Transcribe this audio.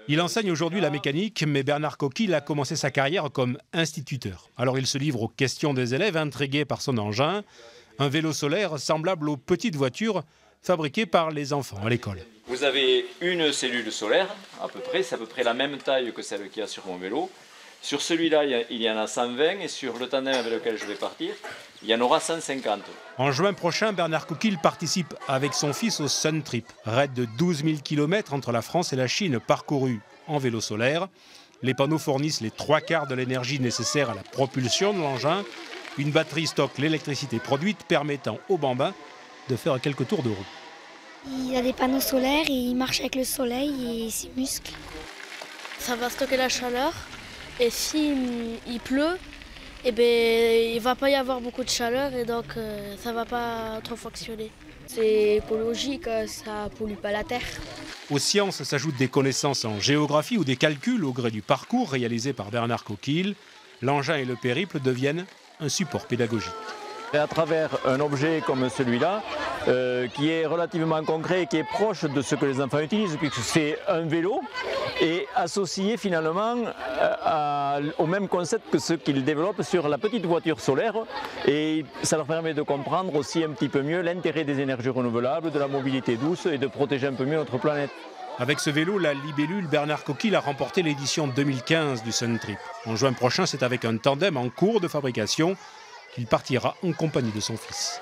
Il enseigne aujourd'hui la mécanique, mais Bernard Coquille a commencé sa carrière comme instituteur. Alors il se livre aux questions des élèves intrigués par son engin, un vélo solaire semblable aux petites voitures fabriquées par les enfants à l'école. Vous avez une cellule solaire, à peu près, c'est à peu près la même taille que celle qu'il y a sur mon vélo. Sur celui-là, il y en a 120 et sur le tandem avec lequel je vais partir, il y en aura 150. En juin prochain, Bernard Coquille participe avec son fils au Sun Trip, raid de 12 000 km entre la France et la Chine parcouru en vélo solaire. Les panneaux fournissent les 3/4 de l'énergie nécessaire à la propulsion de l'engin. Une batterie stocke l'électricité produite, permettant au bambin de faire quelques tours de roue. Il a des panneaux solaires et il marche avec le soleil et ses muscles. Ça va stocker la chaleur et s'il pleut, eh ben, il ne va pas y avoir beaucoup de chaleur et donc ça ne va pas trop fonctionner. C'est écologique, ça ne pollue pas la terre. Aux sciences s'ajoutent des connaissances en géographie ou des calculs au gré du parcours réalisé par Bernard Coquille. L'engin et le périple deviennent un support pédagogique. Et à travers un objet comme celui-là, qui est relativement concret et qui est proche de ce que les enfants utilisent, puisque c'est un vélo, et associé finalement au même concept que ce qu'ils développent sur la petite voiture solaire. Et ça leur permet de comprendre aussi un petit peu mieux l'intérêt des énergies renouvelables, de la mobilité douce et de protéger un peu mieux notre planète. Avec ce vélo, la libellule, Bernard Coquille a remporté l'édition 2015 du Sun Trip. En juin prochain, c'est avec un tandem en cours de fabrication qu'il partira en compagnie de son fils.